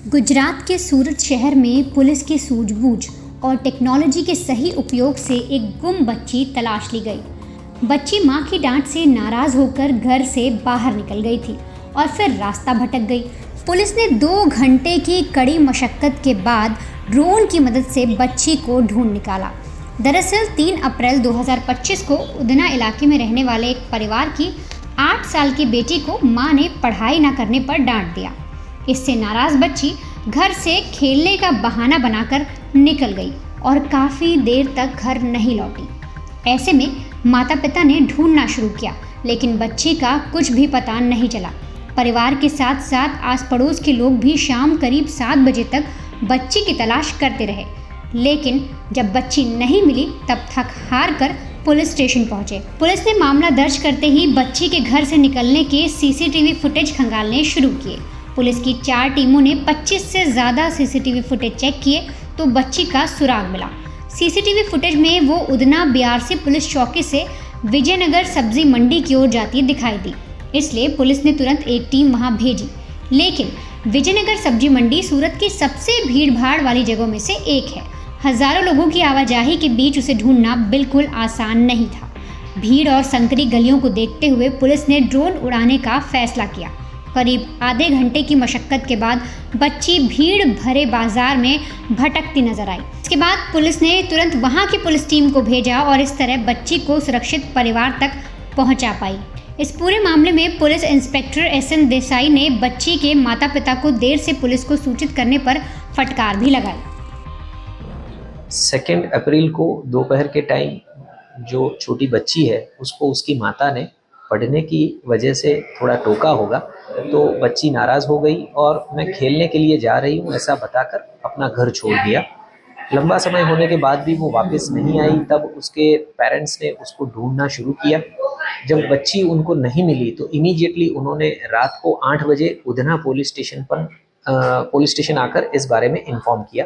गुजरात के सूरत शहर में पुलिस की सूझबूझ और टेक्नोलॉजी के सही उपयोग से एक गुम बच्ची तलाश ली गई। बच्ची मां की डांट से नाराज होकर घर से बाहर निकल गई थी और फिर रास्ता भटक गई। पुलिस ने 2 घंटे की कड़ी मशक्कत के बाद ड्रोन की मदद से बच्ची को ढूंढ निकाला। दरअसल 3 अप्रैल 2025 को उधना इलाके में रहने वाले एक परिवार की 8 साल की बेटी को मां ने पढ़ाई न करने पर डांट दिया। इससे नाराज बच्ची घर से खेलने का बहाना बनाकर निकल गई और काफ़ी देर तक घर नहीं लौटी। ऐसे में माता पिता ने ढूंढना शुरू किया, लेकिन बच्ची का कुछ भी पता नहीं चला। परिवार के साथ साथ आस पड़ोस के लोग भी शाम करीब 7 बजे तक बच्ची की तलाश करते रहे, लेकिन जब बच्ची नहीं मिली तब थक हार कर पुलिस स्टेशन पहुंचे। पुलिस ने मामला दर्ज करते ही बच्ची के घर से निकलने के सीसीटीवी फुटेज खंगालने शुरू किए। पुलिस की 4 टीमों ने 25 से ज़्यादा सीसीटीवी फुटेज चेक किए तो बच्ची का सुराग मिला। सीसीटीवी फुटेज में वो उधना बीआरसी पुलिस चौकी से विजयनगर सब्जी मंडी की ओर जाती दिखाई दी, इसलिए पुलिस ने तुरंत एक टीम वहां भेजी। लेकिन विजयनगर सब्जी मंडी सूरत की सबसे भीड़ भाड़ वाली जगहों में से एक है। हजारों लोगों की आवाजाही के बीच उसे ढूंढना बिल्कुल आसान नहीं था। भीड़ और संकरी गलियों को देखते हुए पुलिस ने ड्रोन उड़ाने का फैसला किया। करीब आधे घंटे की मशक्कत के बाद बच्ची भीड़ भरे बाजार में भटकती नजर आई। इसके बाद पुलिस ने तुरंत वहां की पुलिस टीम को भेजा और इस तरह बच्ची को सुरक्षित परिवार तक पहुंचा पाई। इस पूरे मामले में पुलिस इंस्पेक्टर एसएन देसाई ने बच्ची के माता पिता को देर से पुलिस को सूचित करने पर फटकार भी लगाई। 2 अप्रैल को दोपहर के टाइम जो छोटी बच्ची है उसको उसकी माता ने पढ़ने की वजह से थोड़ा टोका होगा, तो बच्ची नाराज़ हो गई और मैं खेलने के लिए जा रही हूँ ऐसा बताकर अपना घर छोड़ दिया। लंबा समय होने के बाद भी वो वापस नहीं आई, तब उसके पेरेंट्स ने उसको ढूंढना शुरू किया। जब बच्ची उनको नहीं मिली तो इमीडिएटली उन्होंने रात को 8 बजे उधना पुलिस स्टेशन आकर इस बारे में इन्फॉर्म किया।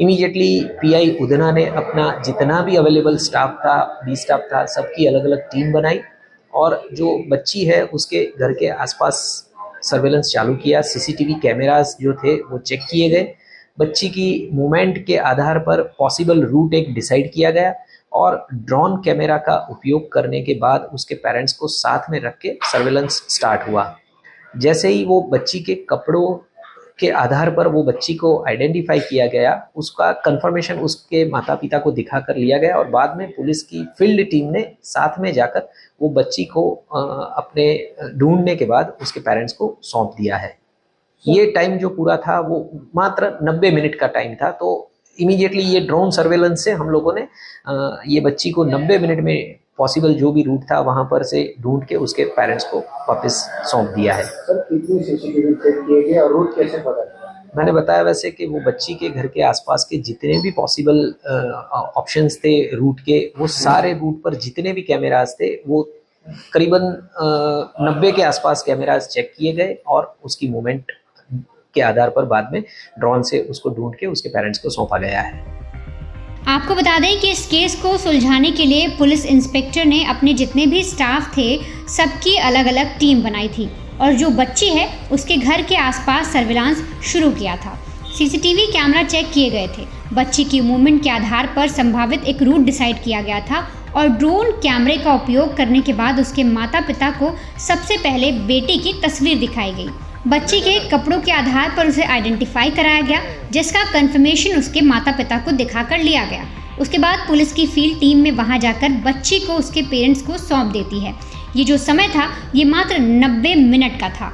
इमीडिएटली पीआई उधना ने अपना जितना भी अवेलेबल स्टाफ था, बी स्टाफ था, सबकी अलग अलग टीम बनाई और जो बच्ची है उसके घर के आसपास सर्वेलेंस चालू किया। सीसीटीवी कैमरास जो थे वो चेक किए गए। बच्ची की मूवमेंट के आधार पर पॉसिबल रूट एक डिसाइड किया गया और ड्रोन कैमरा का उपयोग करने के बाद उसके पेरेंट्स को साथ में रख के सर्वेलेंस स्टार्ट हुआ। जैसे ही वो बच्ची के कपड़ों के आधार पर वो बच्ची को आइडेंटिफाई किया गया, उसका कंफर्मेशन उसके माता पिता को दिखा कर लिया गया और बाद में पुलिस की फील्ड टीम ने साथ में जाकर वो बच्ची को अपने ढूंढने के बाद उसके पेरेंट्स को सौंप दिया है। ये टाइम जो पूरा था वो मात्र 90 मिनट का टाइम था, तो इमीडिएटली ये ड्रोन सर्वेलेंस से हम लोगों ने ये बच्ची को 90 मिनट में पॉसिबल जो भी रूट था वहां पर से ढूंढ के उसके पेरेंट्स को वापस सौंप दिया है। सर, कितनी सीसीटीवी चेक किए गए और रूट कैसे पता चला? मैंने बताया वैसे कि वो बच्ची के घर के आसपास के जितने भी पॉसिबल ऑप्शंस थे रूट के, वो सारे रूट पर जितने भी कैमरास थे वो करीबन 90 के आसपास कैमरास चेक किए गए और उसकी मूवमेंट के आधार पर बाद में ड्रोन से उसको ढूंढ के उसके पेरेंट्स को सौंपा गया है। आपको बता दें कि इस केस को सुलझाने के लिए पुलिस इंस्पेक्टर ने अपने जितने भी स्टाफ थे सबकी अलग अलग टीम बनाई थी और जो बच्ची है उसके घर के आसपास सर्विलांस शुरू किया था। सीसीटीवी कैमरा चेक किए गए थे। बच्ची की मूवमेंट के आधार पर संभावित एक रूट डिसाइड किया गया था और ड्रोन कैमरे का उपयोग करने के बाद उसके माता पिता को सबसे पहले बेटी की तस्वीर दिखाई गई। बच्ची के कपड़ों के आधार पर उसे आइडेंटिफाई कराया गया, जिसका कंफर्मेशन उसके माता पिता को दिखाकर लिया गया। उसके बाद पुलिस की फील्ड टीम में वहां जाकर बच्ची को उसके पेरेंट्स को सौंप देती है। ये जो समय था ये मात्र 90 मिनट का था।